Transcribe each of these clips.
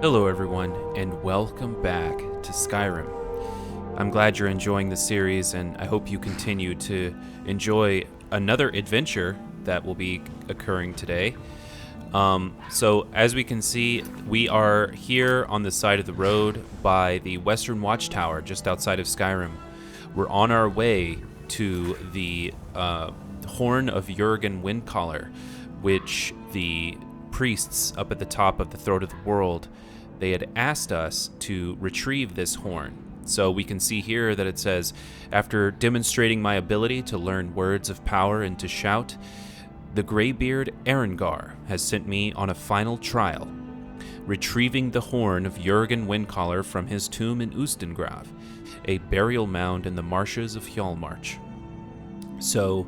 Hello everyone, and welcome back to Skyrim. I'm glad you're enjoying the series, and I hope you continue to enjoy another adventure that will be occurring today. So as we can see, we are here on the side of the road by the Western Watchtower, just outside of Skyrim. We're on our way to the Horn of Jurgen Windcaller, which the priests up at the top of the Throat of the World, they had asked us to retrieve this horn. So we can see here that it says, after demonstrating my ability to learn words of power and to shout, the graybeard Erengar has sent me on a final trial, retrieving the horn of Jurgen Windcaller from his tomb in Ustengrav, a burial mound in the marshes of Hjalmarch. So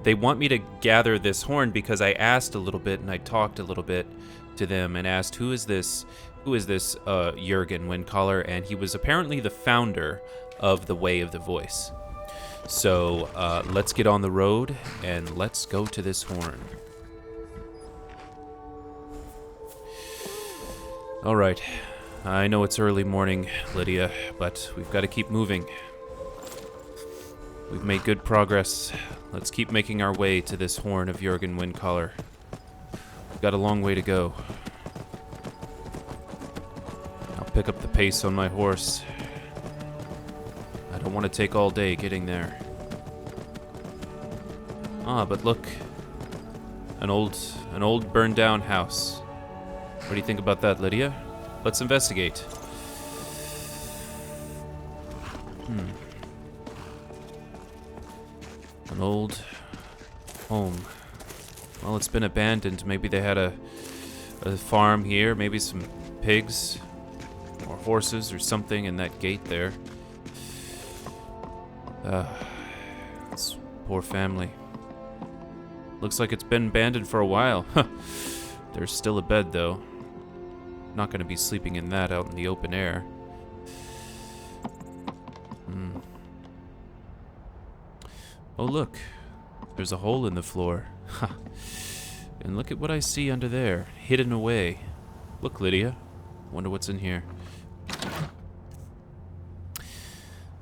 they want me to gather this horn because I asked a little bit and I talked a little bit to them and asked, who is this Jurgen Windcaller? And he was apparently the founder of the Way of the Voice. So let's get on the road and let's go to this horn. All right, I know it's early morning, Lydia, but we've got to keep moving. We've made good progress. Let's keep making our way to this Horn of Jurgen Windcaller. We've got a long way to go. I'll pick up the pace on my horse. I don't want to take all day getting there. Ah, but look. An old burned down house. What do you think about that, Lydia? Let's investigate. An old home. Well, it's been abandoned. Maybe they had a farm here, maybe some pigs or horses or something in that gate there. This poor family. Looks like it's been abandoned for a while. There's still a bed, though. Not going to be sleeping in that out in the open air. Oh, look. There's a hole in the floor. And look at what I see under there, hidden away. Look, Lydia. Wonder what's in here.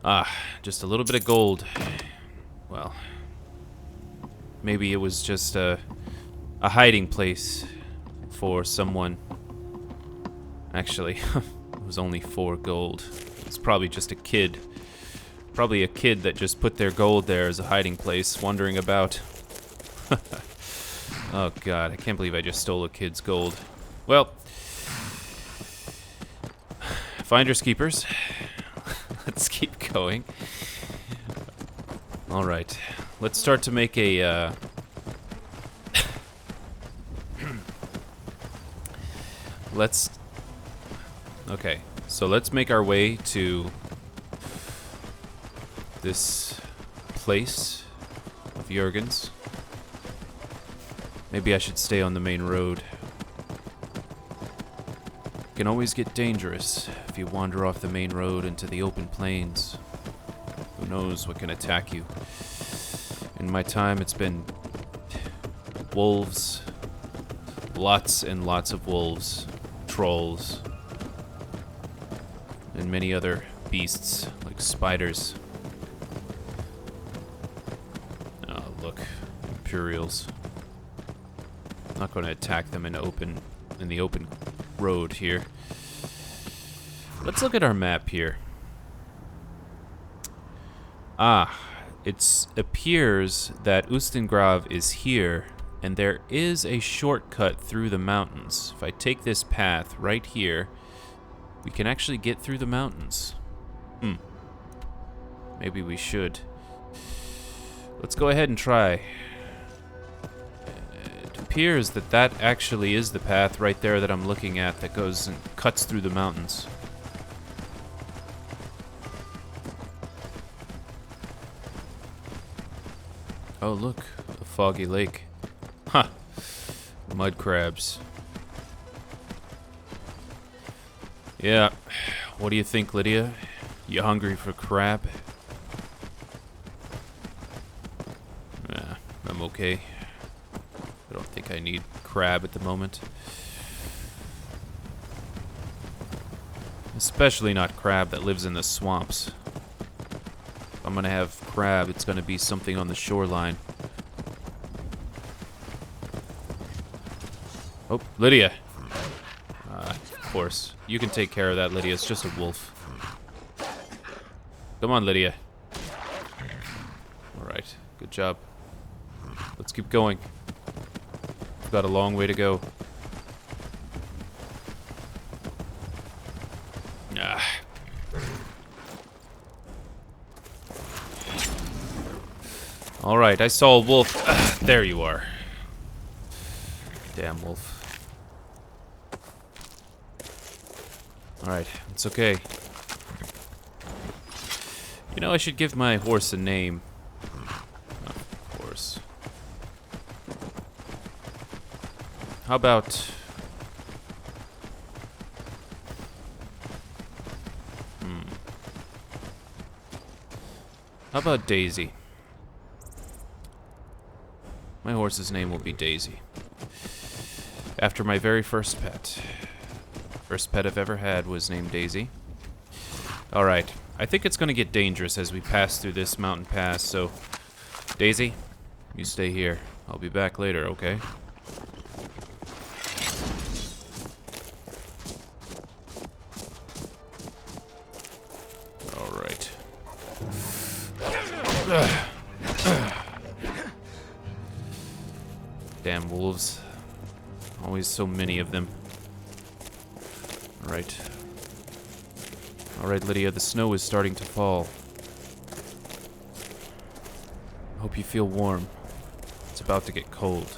Ah, just a little bit of gold. Well, maybe it was just a hiding place for someone. Actually, it was only 4 gold. It's probably just a kid. Probably a kid that just put their gold there as a hiding place, wandering about. Oh god, I can't believe I just stole a kid's gold. Well, finders keepers. Let's keep going. Alright, let's start to make a, Okay, so let's make our way to this place of Jurgen's. Maybe I should stay on the main road. It can always get dangerous if you wander off the main road into the open plains. Who knows what can attack you? In my time, it's been wolves. Lots and lots of wolves. Trolls. And many other beasts, like spiders. Oh, look. Imperials. Not going to attack them in the open road here. Let's look at our map here. Ah, it appears that Ustengrav is here, and there is a shortcut through the mountains. If I take this path right here, we can actually get through the mountains. Maybe we should. Let's go ahead and try. It appears that that actually is the path right there that I'm looking at that goes and cuts through the mountains. Oh, look, a foggy lake. Ha! Mud crabs. Yeah, what do you think, Lydia? You hungry for crab? I'm okay. I don't think I need crab at the moment. Especially not crab that lives in the swamps. If I'm gonna have crab, it's gonna be something on the shoreline. Oh, Lydia. Of course. You can take care of that, Lydia. It's just a wolf. Come on, Lydia. Alright, good job. Let's keep going. We've got a long way to go. Alright, I saw a wolf. There you are. Damn wolf. Alright, it's okay. You know, I should give my horse a name. Of course. How about... How about Daisy? My horse's name will be Daisy. After my very first pet. First pet I've ever had was named Daisy. Alright, I think it's gonna get dangerous as we pass through this mountain pass, so... Daisy, you stay here. I'll be back later, okay? Alright. Damn wolves. Always so many of them. Alright. Alright, Lydia, the snow is starting to fall. I hope you feel warm. It's about to get cold.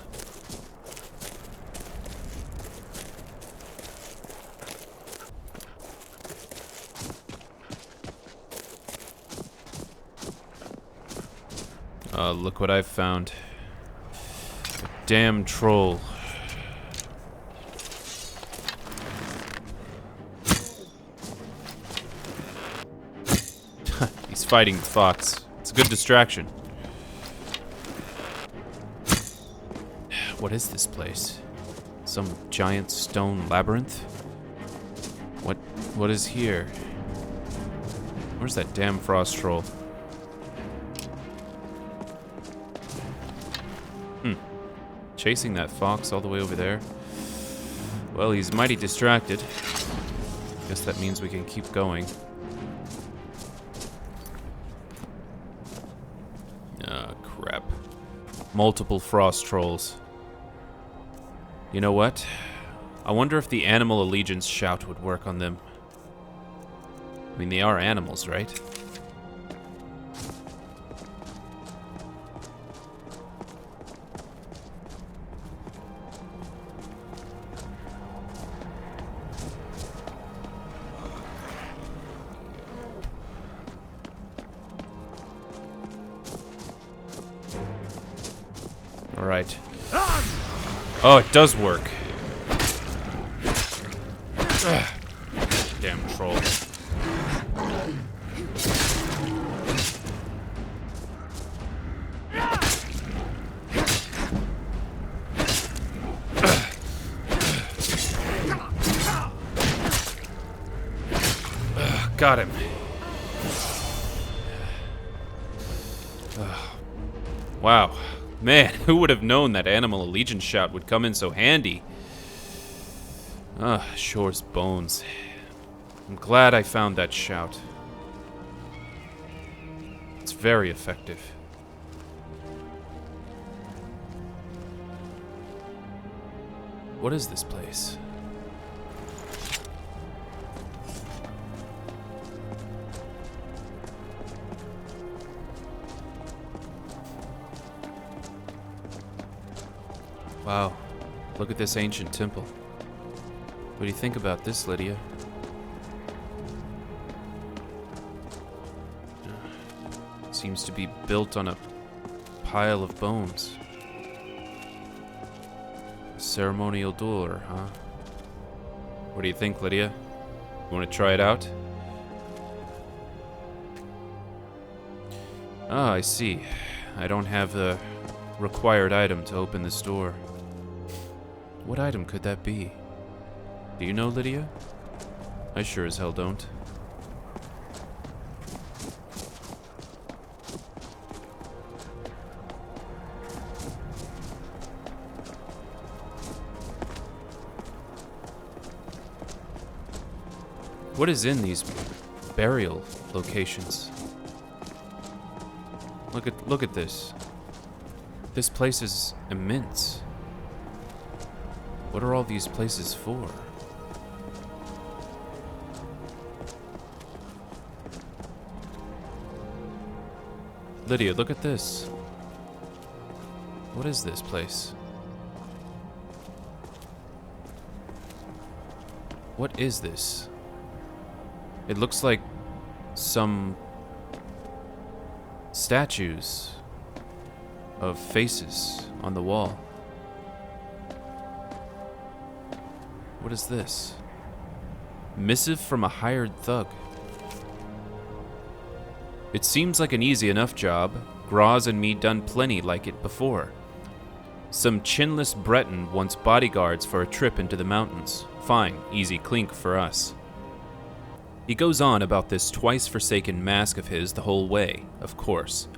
Look what I've found. A damn troll. He's fighting the fox. It's a good distraction. What is this place? Some giant stone labyrinth? What is here? Where's that damn frost troll? Chasing that fox all the way over there. Well, he's mighty distracted. Guess that means we can keep going. Ah, crap. Multiple frost trolls. You know what? I wonder if the animal allegiance shout would work on them. I mean, they are animals, right? Alright. Oh, it does work. Damn troll. Got him. Wow. Man, who would have known that animal allegiance shout would come in so handy? Shore's bones. I'm glad I found that shout. It's very effective. What is this place? Wow, look at this ancient temple. What do you think about this, Lydia? Seems to be built on a pile of bones. A ceremonial door, huh? What do you think, Lydia? You want to try it out? Ah, I see. I don't have the required item to open this door. What item could that be? Do you know, Lydia? I sure as hell don't. What is in these burial locations? Look at this. This place is immense. What are all these places for? Lydia, look at this. What is this place? What is this? It looks like some statues of faces on the wall. What is this? Missive from a hired thug. It seems like an easy enough job. Graz and me done plenty like it before. Some chinless Breton wants bodyguards for a trip into the mountains. Fine, easy clink for us. He goes on about this twice-forsaken mask of his the whole way, of course.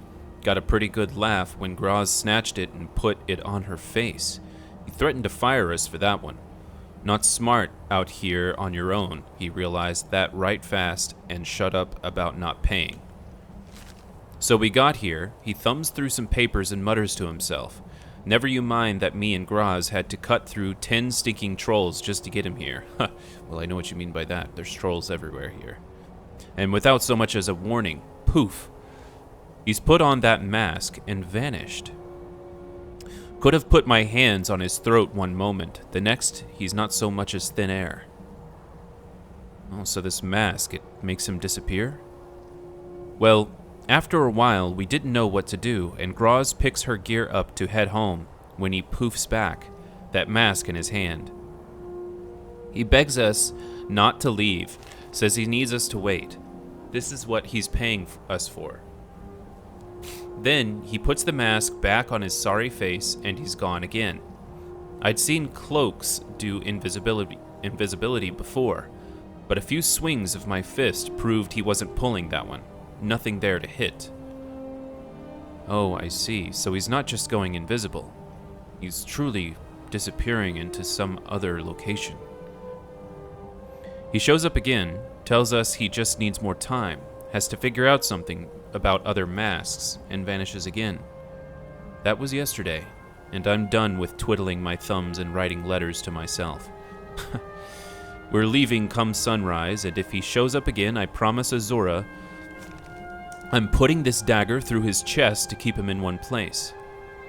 Got a pretty good laugh when Graz snatched it and put it on her face. He threatened to fire us for that one. Not smart out here on your own, he realized that right fast and shut up about not paying. So we got here, he thumbs through some papers and mutters to himself. Never you mind that me and Graz had to cut through 10 stinking trolls just to get him here. Well, I know what you mean by that. There's trolls everywhere here. And without so much as a warning, poof. He's put on that mask and vanished. Could have put my hands on his throat one moment. The next, he's not so much as thin air. Oh, so this mask, it makes him disappear? Well, after a while, we didn't know what to do, and Graz picks her gear up to head home when he poofs back, that mask in his hand. He begs us not to leave, says he needs us to wait. This is what he's paying us for. Then he puts the mask back on his sorry face and he's gone again. I'd seen cloaks do invisibility before, but a few swings of my fist proved he wasn't pulling that one. Nothing there to hit. Oh, I see. So he's not just going invisible. He's truly disappearing into some other location. He shows up again, tells us he just needs more time, has to figure out something about other masks, and vanishes again. That was yesterday, and I'm done with twiddling my thumbs and writing letters to myself. We're leaving come sunrise, and if he shows up again, I promise Azura I'm putting this dagger through his chest to keep him in one place.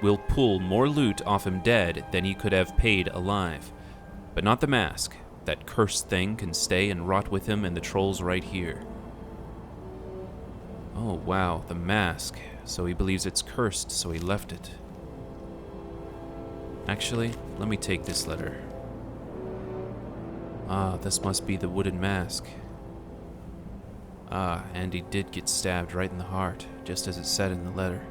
We'll pull more loot off him dead than he could have paid alive. But not the mask. That cursed thing can stay and rot with him and the trolls right here. Oh wow, the mask. So he believes it's cursed, so he left it. Actually, let me take this letter. Ah, this must be the wooden mask. Ah, and he did get stabbed right in the heart, just as it said in the letter.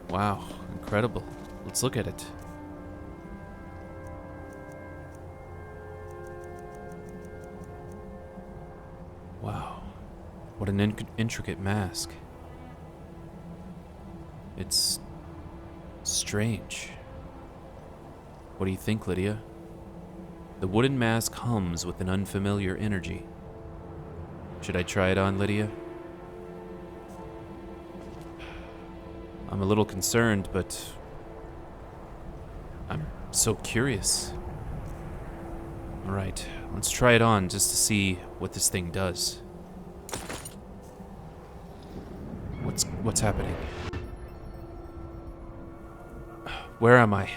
Wow, incredible. Let's look at it. Wow, what an intricate mask. It's strange. What do you think, Lydia? The wooden mask hums with an unfamiliar energy. Should I try it on, Lydia? I'm a little concerned, but I'm so curious. Alright, let's try it on just to see what this thing does. What's happening? Where am I?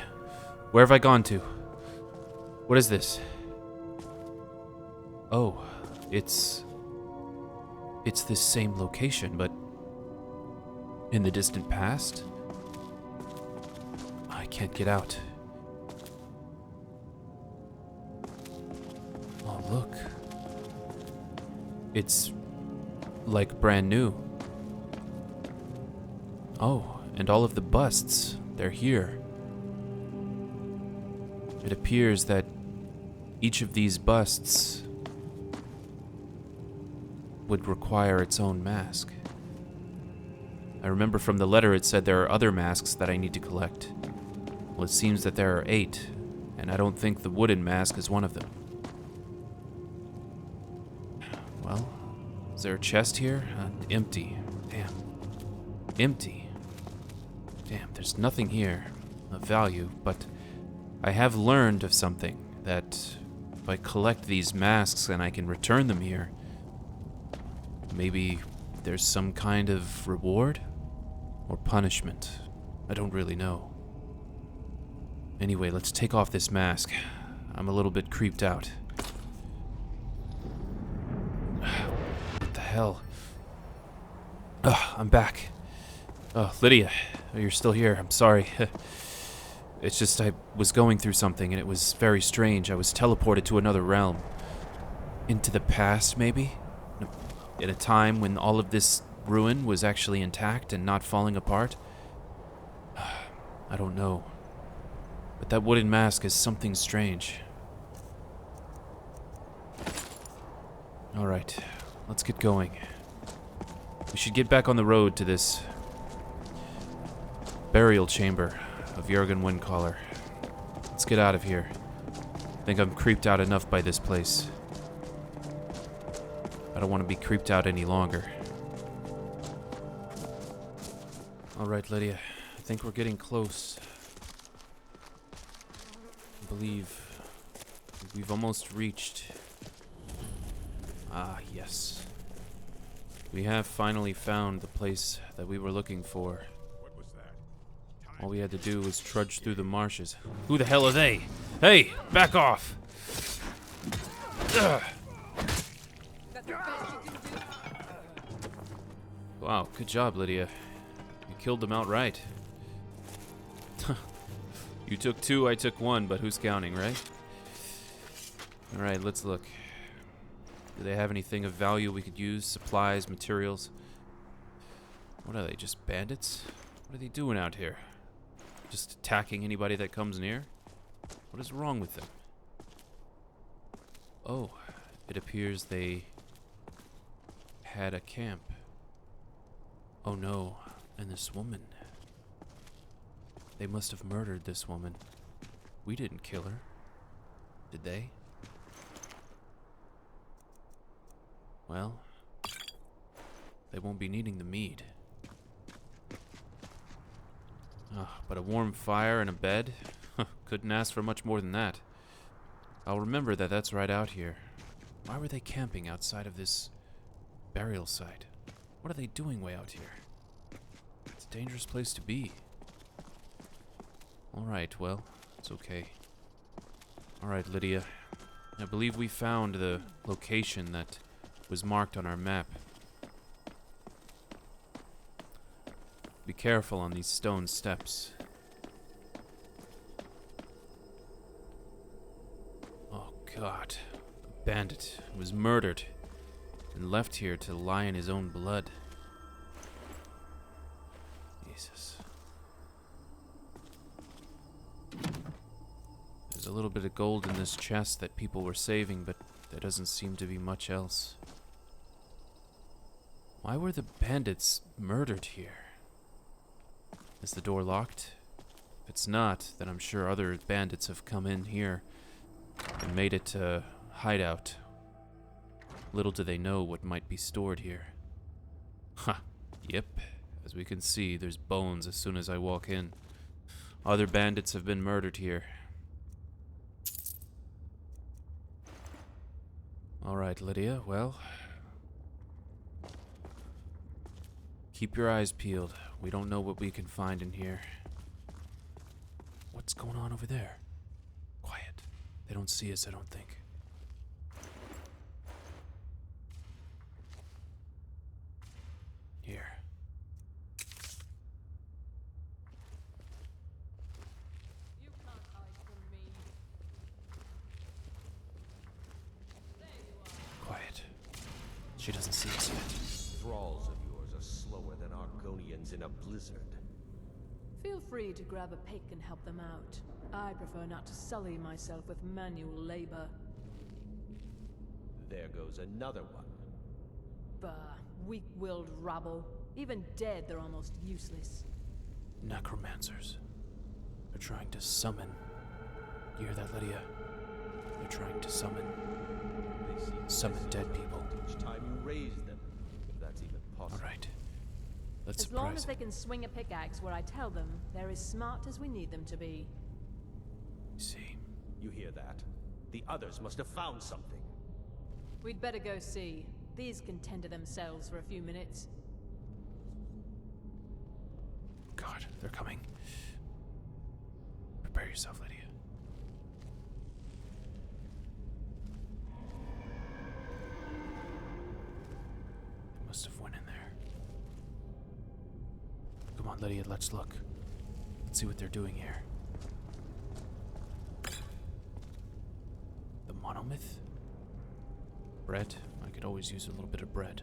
Where have I gone to? What is this? Oh, it's this same location, but in the distant past? I can't get out. Oh, look. It's like brand new. Oh, and all of the busts, they're here. It appears that each of these busts would require its own mask. I remember from the letter it said there are other masks that I need to collect. Well, it seems that there are 8, and I don't think the wooden mask is one of them. Well, is there a chest here? Empty. Damn. Empty. Damn, there's nothing here of value, but I have learned of something, that if I collect these masks and I can return them here, maybe there's some kind of reward? Or punishment? I don't really know. Anyway, let's take off this mask. I'm a little bit creeped out. What the hell? I'm back. Oh, Lydia, you're still here. I'm sorry. It's just I was going through something and it was very strange. I was teleported to another realm. Into the past, maybe? At a time when all of this ruin was actually intact and not falling apart? I don't know. But that wooden mask is something strange. Alright, let's get going. We should get back on the road to this burial chamber of Jurgen Windcaller. Let's get out of here. I think I'm creeped out enough by this place. I don't want to be creeped out any longer. Alright, Lydia. I think we're getting close. I believe we've almost reached... Ah, yes. We have finally found the place that we were looking for. What was that? All we had to do was trudge through the marshes. Who the hell are they? Hey, back off! Ugh. Wow, good job, Lydia. You killed them outright. You took 2, I took 1, but who's counting, right? Alright, let's look. Do they have anything of value we could use? Supplies, materials? What are they, just bandits? What are they doing out here? Just attacking anybody that comes near? What is wrong with them? Oh, it appears they had a camp. Oh no, and this woman. They must have murdered this woman. We didn't kill her. Did they? Well, they won't be needing the mead. But a warm fire and a bed? Couldn't ask for much more than that. I'll remember that that's right out here. Why were they camping outside of this burial site? What are they doing way out here? It's a dangerous place to be. Alright, well, it's okay. Alright, Lydia. I believe we found the location that was marked on our map. Be careful on these stone steps. Oh God. A bandit was murdered and left here to lie in his own blood. Jesus. There's a little bit of gold in this chest that people were saving, but there doesn't seem to be much else. Why were the bandits murdered here? Is the door locked? If it's not, then I'm sure other bandits have come in here and made it a hideout. Little do they know what might be stored here. Ha! Yep. As we can see, there's bones as soon as I walk in. Other bandits have been murdered here. Alright, Lydia, well... keep your eyes peeled. We don't know what we can find in here. What's going on over there? Quiet. They don't see us, I don't think. Here. You can't hide from me. There you are. Quiet. She doesn't see us yet. Thralls of yours are slower than Argonians in a blizzard. Feel free to grab a pick and help them out. I prefer not to sully myself with manual labor. There goes another one. Bah, weak-willed rabble. Even dead, they're almost useless. Necromancers. They're trying to summon. You hear that, Lydia? They're trying to summon. They seem Summon dead people. each time you raise them, if that's even possible. Alright. Let's As long surprise as they can swing a pickaxe where I tell them, they're as smart as we need them to be. See. You hear that? The others must have found something. We'd better go see. These can tend to themselves for a few minutes. God, they're coming. Prepare yourself, Lydia. They must have went in there. Come on, Lydia, let's look. Let's see what they're doing here. The monomyth? Bread? I could always use a little bit of bread.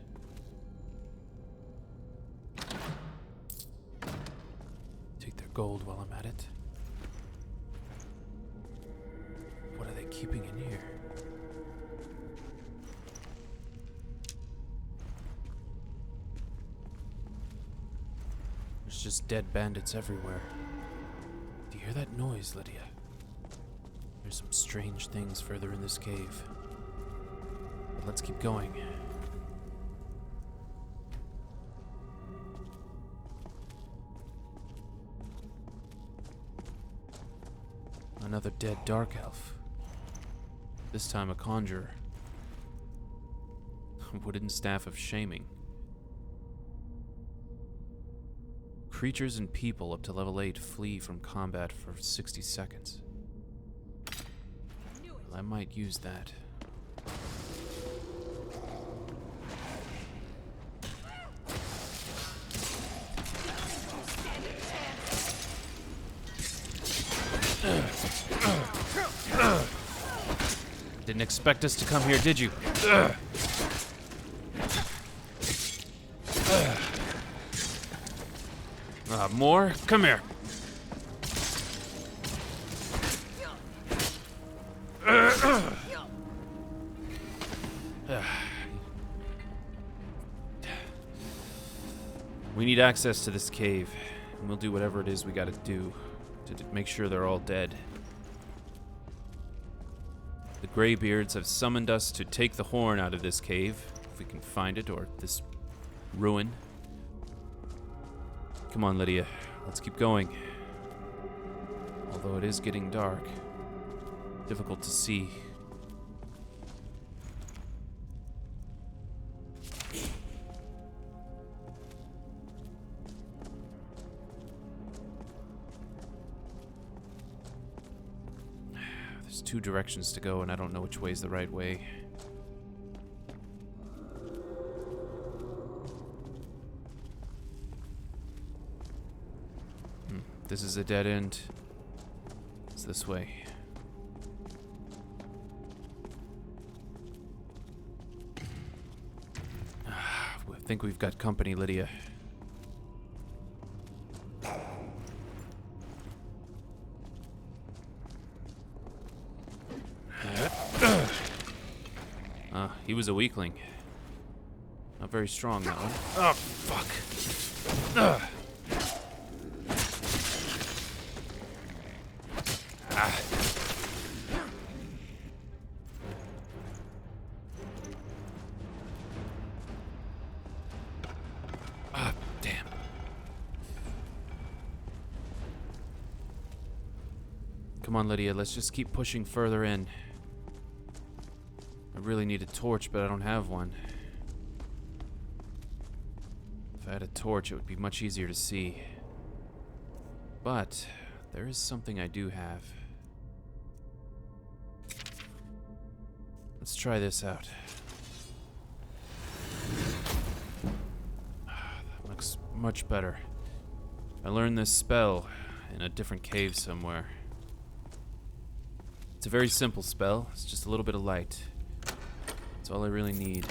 Take their gold while I'm at it. What are they keeping in here? There's just dead bandits everywhere. Do you hear that noise, Lydia? There's some strange things further in this cave. But let's keep going. Another dead dark elf. This time a conjurer. A wooden staff of shaming. Creatures and people up to level 8 flee from combat for 60 seconds. Well, I might use that. Didn't expect us to come here, did you? More? Come here. We need access to this cave, and we'll do whatever it is we gotta do to make sure they're all dead. The Greybeards have summoned us to take the horn out of this cave, if we can find it, or this ruin. Come on, Lydia. Let's keep going. Although it is getting dark. Difficult to see. There's 2 directions to go, and I don't know which way's the right way. This is a dead end. It's this way. I think we've got company, Lydia. He was a weakling. Not very strong, that one. Oh, fuck. Damn. Come on, Lydia, let's just keep pushing further in. I really need a torch, but I don't have one. If I had a torch, it would be much easier to see. But there is something I do have. Let's try this out. That looks much better. I learned this spell in a different cave somewhere. It's a very simple spell. It's just a little bit of light. That's all I really need.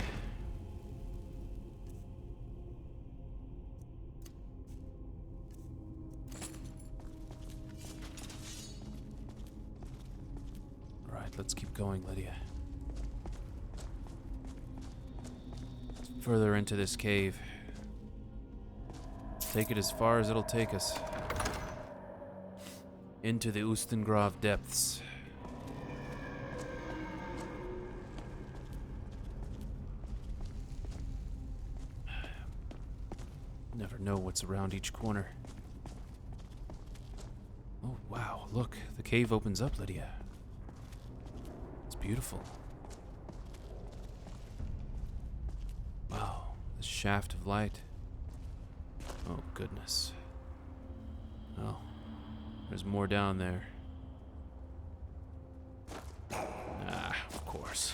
let's keep going, Lydia. Further into this cave. Take it as far as it'll take us. Into the Ustengrav depths. Never know what's around each corner. Oh, wow, look, the cave opens up, Lydia. It's beautiful. Wow, the shaft of light. Oh, goodness. Oh, there's more down there. Ah, of course.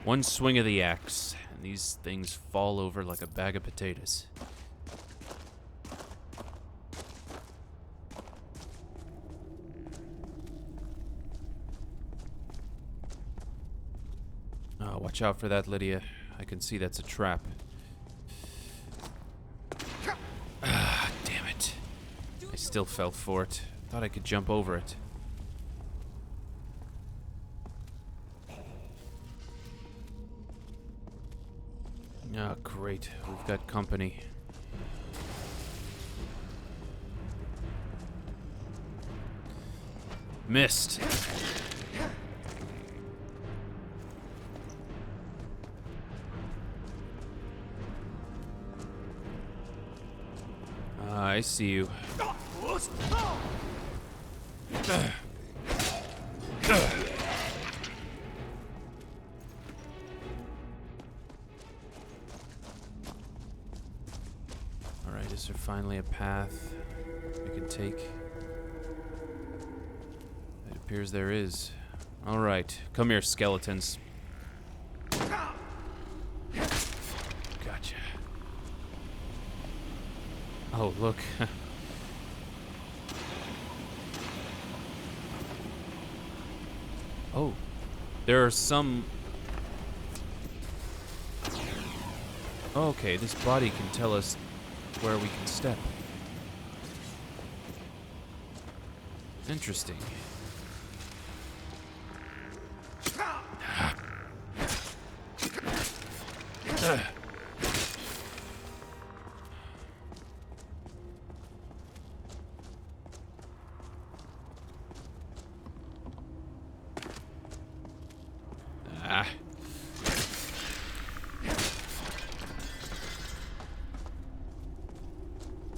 One swing of the axe, and these things fall over like a bag of potatoes. Oh, watch out for that, Lydia. I can see that's a trap. Ah, damn it. I still fell for it. Thought I could jump over it. Ah, great. We've got company. Missed. I see you. Alright, is there finally a path we can take? It appears there is. Alright, come here, skeletons. Gotcha. Oh, look. Oh, there are some... Okay, this body can tell us where we can step. Interesting.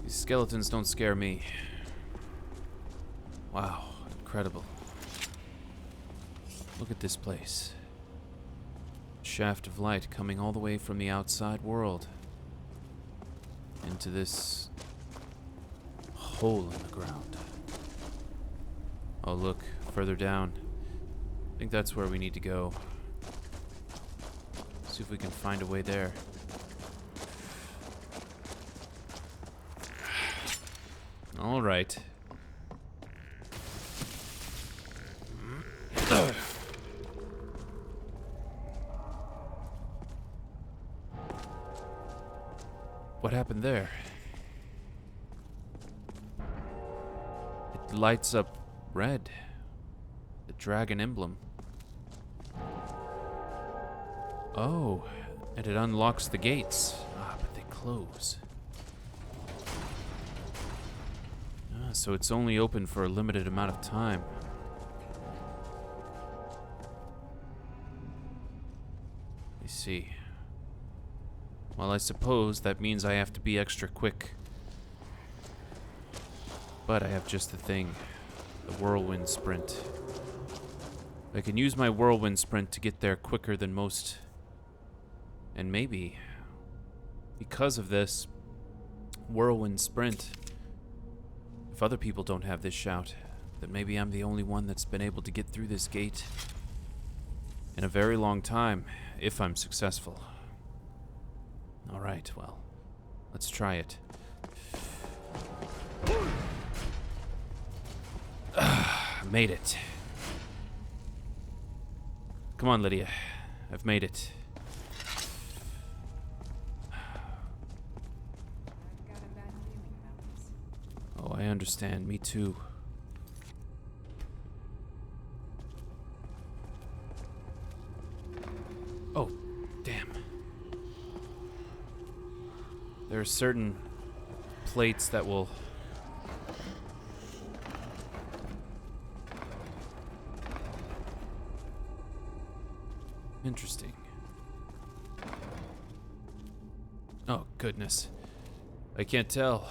These skeletons don't scare me. Wow, incredible. Look at this place. Shaft of light coming all the way from the outside world into this hole in the ground. Oh, look, further down. I think that's where we need to go. See if we can find a way there. All right. What happened there? It lights up red. The dragon emblem. Oh, and it unlocks the gates. Ah, but they close. Ah, so it's only open for a limited amount of time. I see. Well, I suppose that means I have to be extra quick. But I have just the thing. The whirlwind sprint. I can use my whirlwind sprint to get there quicker than most. And maybe, because of this whirlwind sprint, if other people don't have this shout, then maybe I'm the only one that's been able to get through this gate in a very long time, if I'm successful. Alright, well, let's try it. Made it. Come on, Lydia. I've made it. Oh, I understand. Me too. There are certain plates that will... Interesting. Oh, goodness. I can't tell.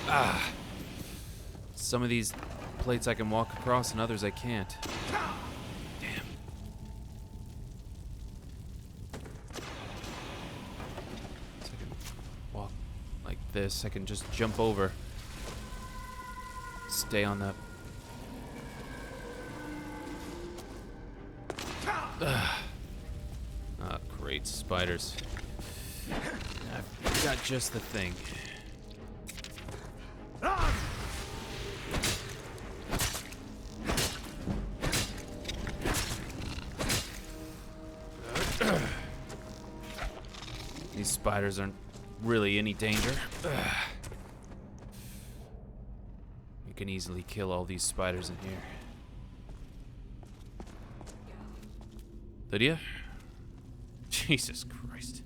Ah. Some of these plates I can walk across and others I can't. Damn. So I can walk like this. I can just jump over. Stay on that. Ah, great spiders. I've got just the thing. These spiders aren't really any danger. You can easily kill all these spiders in here. Lydia? Jesus Christ.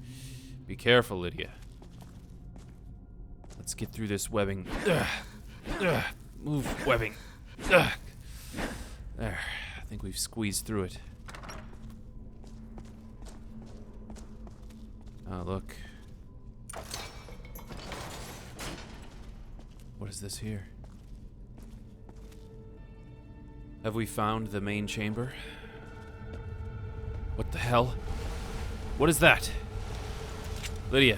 Be careful, Lydia. Let's get through this webbing. Move, webbing. There. I think we've squeezed through it. Oh, look. What is this here? Have we found the main chamber? What the hell? What is that? Lydia.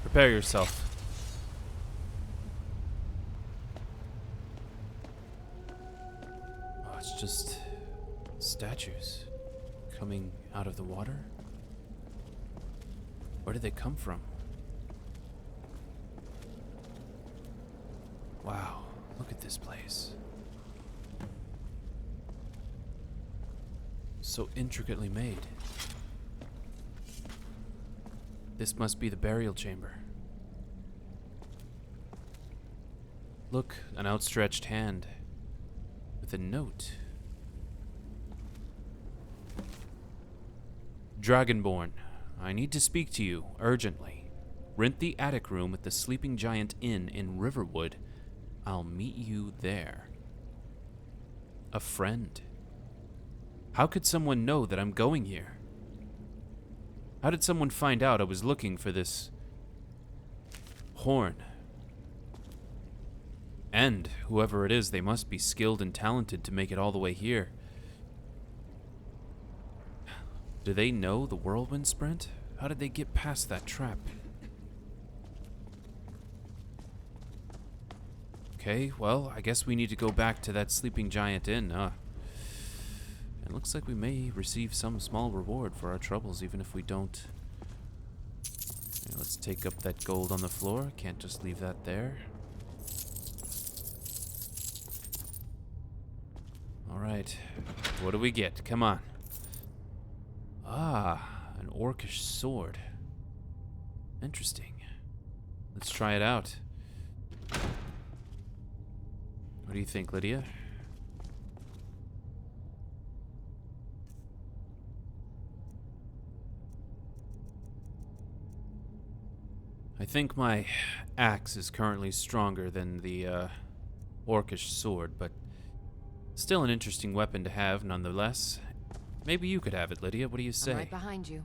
Prepare yourself. Oh, it's just statues coming out of the water? Where did they come from? Wow, look at this place. So intricately made. This must be the burial chamber. Look, an outstretched hand with a note. Dragonborn, I need to speak to you urgently. Rent the attic room at the Sleeping Giant Inn in Riverwood. I'll meet you there. A friend. How could someone know that I'm going here? How did someone find out I was looking for this horn? And whoever it is, they must be skilled and talented to make it all the way here. Do they know the whirlwind sprint? How did they get past that trap? Okay, well, I guess we need to go back to that Sleeping Giant Inn, huh? It looks like we may receive some small reward for our troubles, even if we don't. Here, let's take up that gold on the floor. Can't just leave that there. Alright, what do we get? Come on. Ah, an orcish sword. Interesting. Let's try it out. What do you think, Lydia? I think my axe is currently stronger than the orcish sword, but still an interesting weapon to have nonetheless. Maybe you could have it, Lydia. What do you say? I'm right behind you.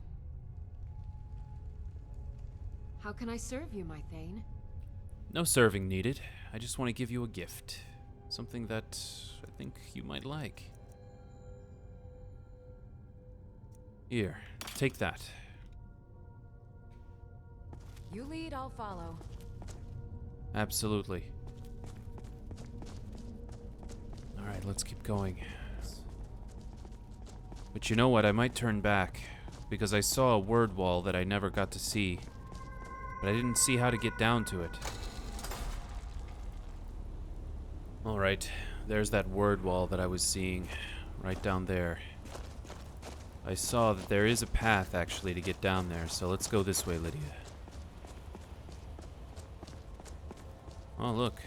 How can I serve you, my Thane? No serving needed. I just want to give you a gift. Something that I think you might like. Here, take that. You lead, I'll follow. Absolutely. Alright, let's keep going. But you know what? I might turn back, because I saw a word wall that I never got to see, but I didn't see how to get down to it. Alright, there's that word wall that I was seeing, right down there. I saw that there is a path, actually, to get down there, so let's go this way, Lydia. Oh, look.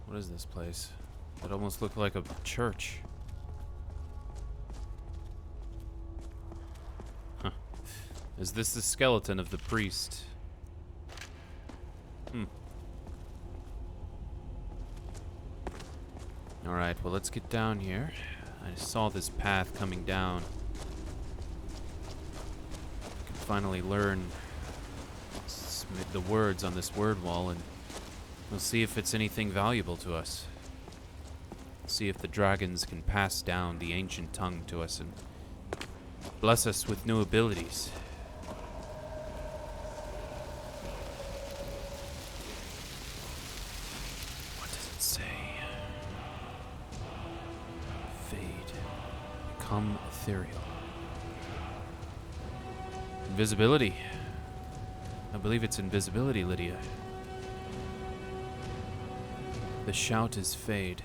What is this place? That almost looked like a church. Huh. Is this the skeleton of the priest? Alright, well, let's get down here. I saw this path coming down. I can finally learn the words on this word wall, and we'll see if it's anything valuable to us. See if the dragons can pass down the ancient tongue to us and bless us with new abilities. What does it say? Fade. Become ethereal. Invisibility. I believe it's invisibility, Lydia. The shout is fade.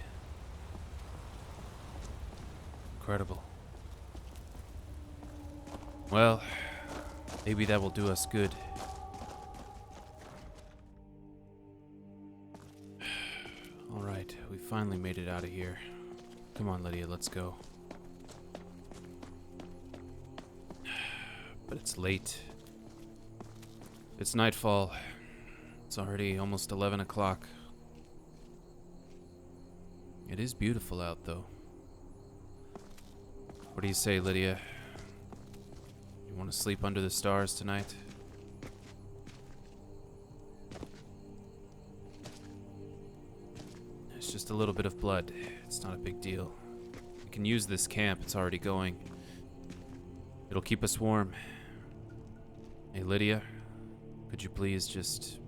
Incredible. Well, maybe that will do us good. Alright, we finally made it out of here. Come on, Lydia, let's go. But it's late. It's nightfall. It's already almost 11 o'clock. It is beautiful out, though. What do you say, Lydia? You want to sleep under the stars tonight? It's just a little bit of blood. It's not a big deal. We can use this camp. It's already going. It'll keep us warm. Hey, Lydia, could you please just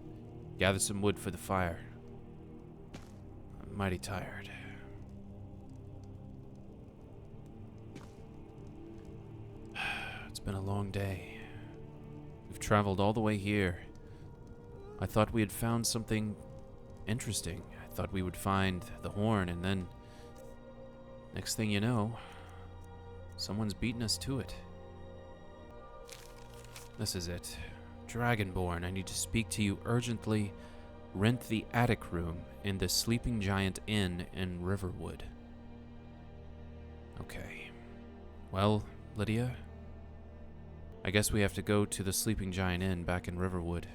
gather some wood for the fire? I'm mighty tired. It's been a long day. We've traveled all the way here. I thought we had found something interesting. I thought we would find the horn, and then next thing you know, someone's beaten us to it. This is it. Dragonborn, I need to speak to you urgently. Rent the attic room in the Sleeping Giant Inn in Riverwood. Okay. Well, Lydia, I guess we have to go to the Sleeping Giant Inn back in Riverwood.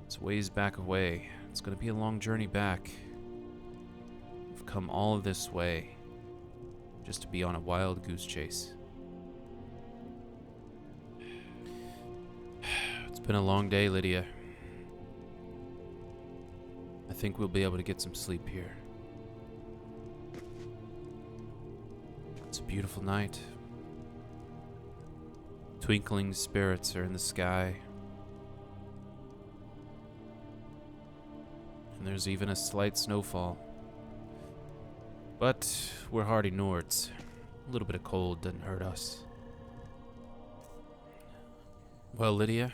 It's ways back away. It's gonna be a long journey back. We've come all of this way just to be on a wild goose chase. It's been a long day, Lydia. I think we'll be able to get some sleep here. It's a beautiful night. Twinkling spirits are in the sky. And there's even a slight snowfall. But we're hardy Nords. A little bit of cold doesn't hurt us. Well, Lydia,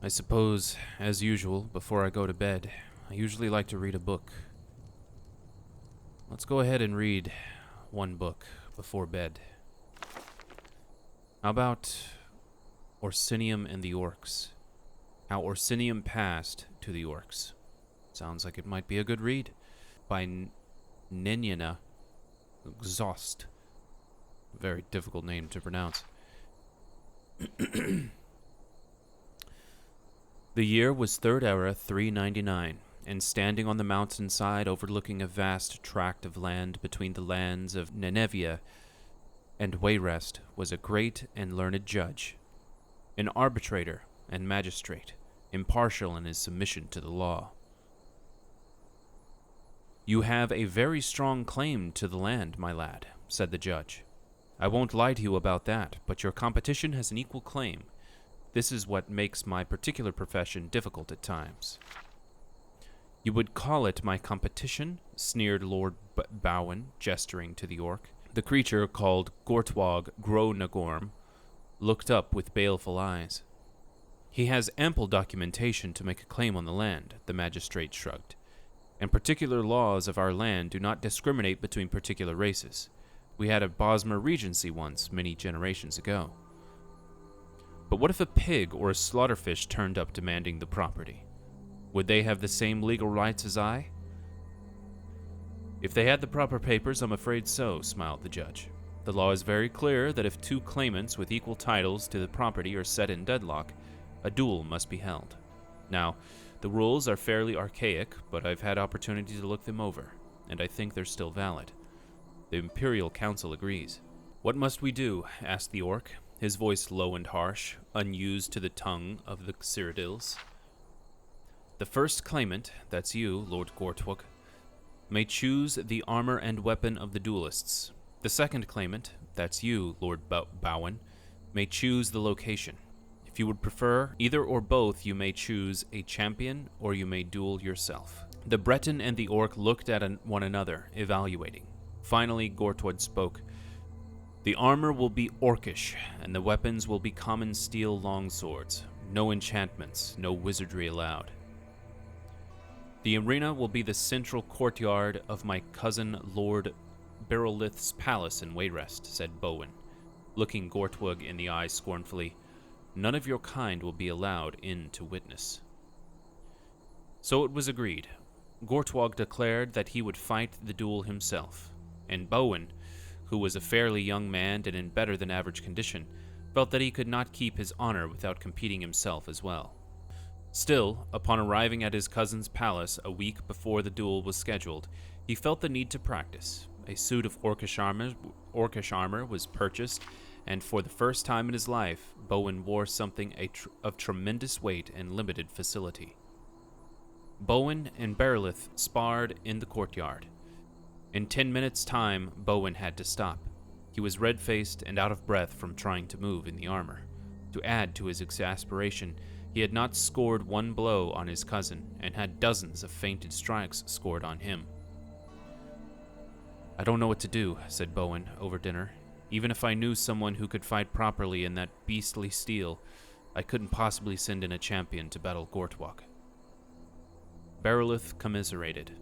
I suppose, as usual, before I go to bed, I usually like to read a book. Let's go ahead and read one book before bed. How about Orsinium and the Orcs? How Orsinium passed to the Orcs. Sounds like it might be a good read. By Nenina Xost. Very difficult name to pronounce. The year was 3rd Era 399, and standing on the mountainside overlooking a vast tract of land between the lands of Nenevia and Wayrest was a great and learned judge, an arbitrator and magistrate, impartial in his submission to the law. You have a very strong claim to the land, my lad, said the judge. I won't lie to you about that, but your competition has an equal claim. This is what makes my particular profession difficult at times. You would call it my competition? Sneered Lord Bowen, gesturing to the orc. The creature, called Gortwog Gronagorm, looked up with baleful eyes. He has ample documentation to make a claim on the land, the magistrate shrugged, and particular laws of our land do not discriminate between particular races. We had a Bosmer regency once, many generations ago. But what if a pig or a slaughterfish turned up demanding the property? Would they have the same legal rights as I? If they had the proper papers, I'm afraid so, smiled the judge. The law is very clear that if two claimants with equal titles to the property are set in deadlock, a duel must be held. Now, the rules are fairly archaic, but I've had opportunity to look them over, and I think they're still valid. The Imperial Council agrees. What must we do? Asked the orc, his voice low and harsh, unused to the tongue of the Cyrodiils. The first claimant, that's you, Lord Gortwug, may choose the armor and weapon of the duelists. The second claimant, that's you, Lord Bowen, may choose the location. If you would prefer either or both, you may choose a champion or you may duel yourself. The Breton and the orc looked at one another, evaluating. Finally, Gortwug spoke. The armor will be orcish, and the weapons will be common steel longswords. No enchantments, no wizardry allowed. The arena will be the central courtyard of my cousin Lord Beryllith's palace in Wayrest, said Bowen, looking Gortwug in the eye scornfully. None of your kind will be allowed in to witness. So it was agreed. Gortwug declared that he would fight the duel himself, and Bowen, who was a fairly young man and in better than average condition, felt that he could not keep his honor without competing himself as well. Still, upon arriving at his cousin's palace a week before the duel was scheduled, he felt the need to practice. A suit of orcish armor was purchased, and for the first time in his life, Bowen wore something of tremendous weight and limited facility. Bowen and Beryllith sparred in the courtyard. In 10 minutes' time, Bowen had to stop. He was red-faced and out of breath from trying to move in the armor. To add to his exasperation, he had not scored one blow on his cousin, and had dozens of feinted strikes scored on him. I don't know what to do, said Bowen over dinner. Even if I knew someone who could fight properly in that beastly steel, I couldn't possibly send in a champion to battle Gortwug. Beryllith commiserated.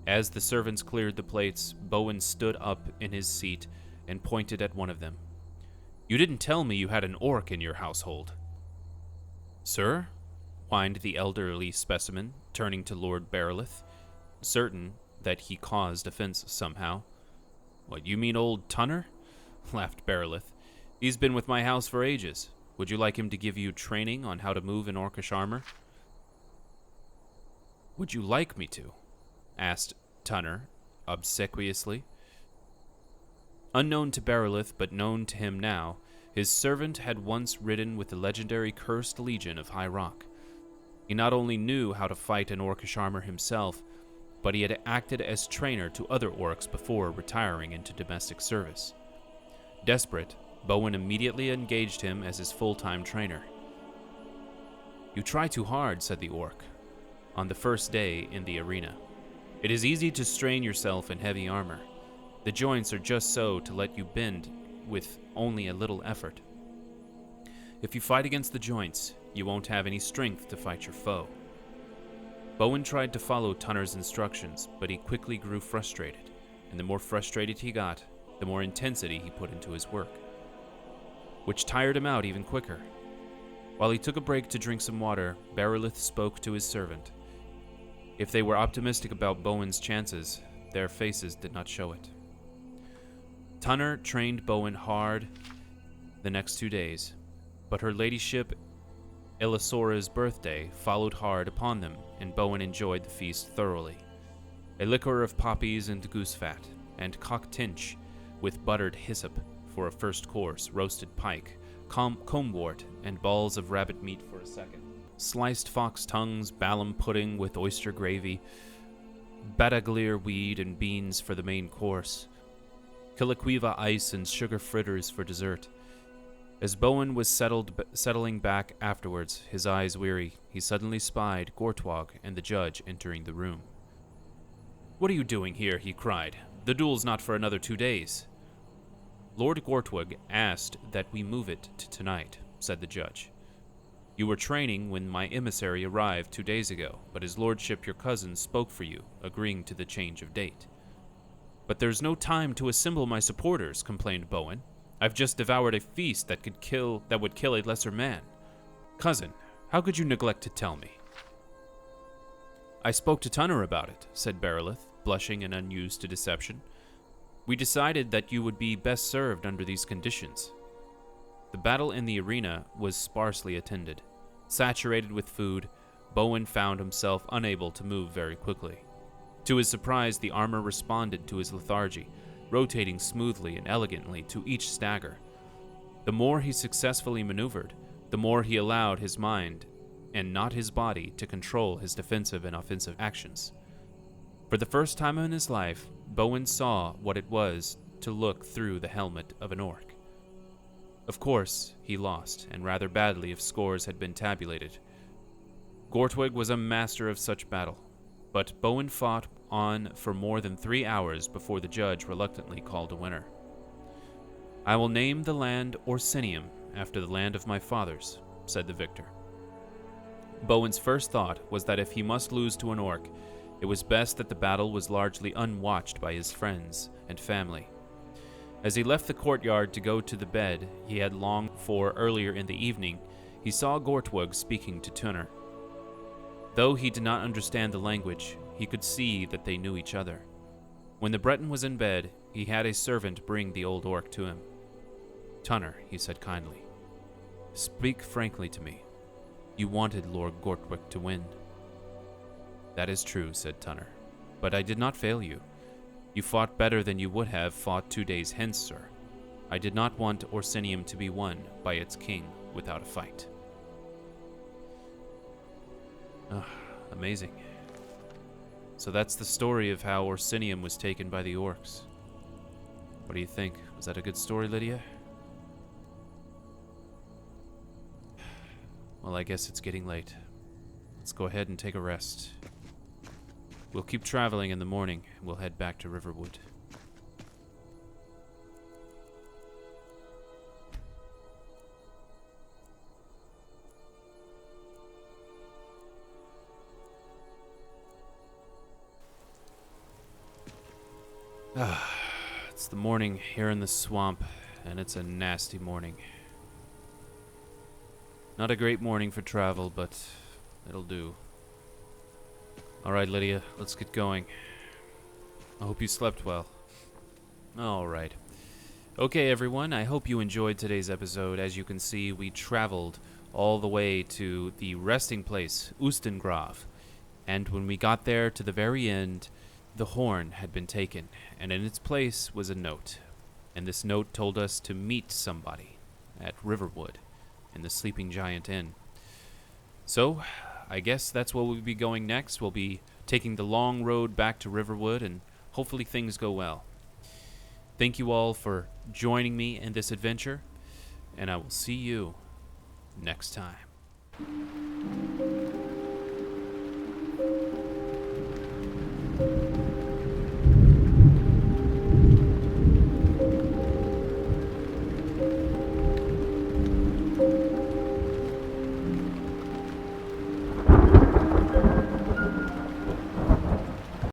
As the servants cleared the plates, Bowen stood up in his seat and pointed at one of them. You didn't tell me you had an orc in your household. Sir? Whined the elderly specimen, turning to Lord Beryllith, certain that he caused offense somehow. What, you mean old Tunner? Laughed Beryllith. He's been with my house for ages. Would you like him to give you training on how to move in orcish armor? Would you like me to? Asked Tunner, obsequiously. Unknown to Beryllith, but known to him now, his servant had once ridden with the legendary Cursed Legion of High Rock. He not only knew how to fight in orcish armor himself, but he had acted as trainer to other orcs before retiring into domestic service. Desperate, Bowen immediately engaged him as his full-time trainer. You try too hard, said the orc, on the first day in the arena. It is easy to strain yourself in heavy armor. The joints are just so to let you bend with only a little effort. If you fight against the joints, you won't have any strength to fight your foe. Bowen tried to follow Tunner's instructions, but he quickly grew frustrated, and the more frustrated he got, the more intensity he put into his work, which tired him out even quicker. While he took a break to drink some water, Beryllith spoke to his servant. If they were optimistic about Bowen's chances, their faces did not show it. Tunner trained Bowen hard the next 2 days, but her ladyship Elisora's birthday followed hard upon them, and Bowen enjoyed the feast thoroughly. A liquor of poppies and goose fat, and cock tinch with buttered hyssop for a first course, roasted pike, combwort, and balls of rabbit meat for a second. Sliced fox tongues, ballam pudding with oyster gravy, badaglier weed and beans for the main course, Quiliquiva ice and sugar fritters for dessert. As Bowen was settling back afterwards, his eyes weary, he suddenly spied Gortwug and the judge entering the room. What are you doing here? He cried. The duel's not for another 2 days. Lord Gortwug asked that we move it to tonight, said the judge. You were training when my emissary arrived 2 days ago, but his lordship your cousin spoke for you, agreeing to the change of date. But there's no time to assemble my supporters, complained Bowen. I've just devoured a feast that would kill a lesser man. Cousin, how could you neglect to tell me? I spoke to Tunner about it, said Beryllith. blushing and unused to deception. "We decided that you would be best served under these conditions." The battle in the arena was sparsely attended. Saturated with food, Bowen found himself unable to move very quickly. To his surprise, the armor responded to his lethargy, rotating smoothly and elegantly to each stagger. The more he successfully maneuvered, the more he allowed his mind, and not his body, to control his defensive and offensive actions. For the first time in his life, Bowen saw what it was to look through the helmet of an orc. Of course, he lost, and rather badly if scores had been tabulated. Gortwig was a master of such battle, but Bowen fought on for more than 3 hours before the judge reluctantly called a winner. "I will name the land Orsinium, after the land of my fathers," said the victor. Bowen's first thought was that if he must lose to an orc, it was best that the battle was largely unwatched by his friends and family. As he left the courtyard to go to the bed he had longed for earlier in the evening, he saw Gortwig speaking to Tunner. Though he did not understand the language, he could see that they knew each other. When the Breton was in bed, he had a servant bring the old orc to him. "Tunner," he said kindly, "speak frankly to me. You wanted Lord Gortwig to win." "That is true," said Tunner, "but I did not fail you. You fought better than you would have fought 2 days hence, sir. I did not want Orsinium to be won by its king without a fight." Amazing. So that's the story of how Orsinium was taken by the orcs. What do you think? Was that a good story, Lydia? Well, I guess it's getting late. Let's go ahead and take a rest. We'll keep traveling in the morning, and we'll head back to Riverwood. It's the morning here in the swamp, and it's a nasty morning. Not a great morning for travel, but it'll do. Alright, Lydia, let's get going. I hope you slept well. Alright. Okay, everyone, I hope you enjoyed today's episode. As you can see, we traveled all the way to the resting place, Ustengrav. And when we got there to the very end, the horn had been taken, and in its place was a note. And this note told us to meet somebody at Riverwood in the Sleeping Giant Inn. So, I guess that's where we'll be going next. We'll be taking the long road back to Riverwood, and hopefully things go well. Thank you all for joining me in this adventure, and I will see you next time.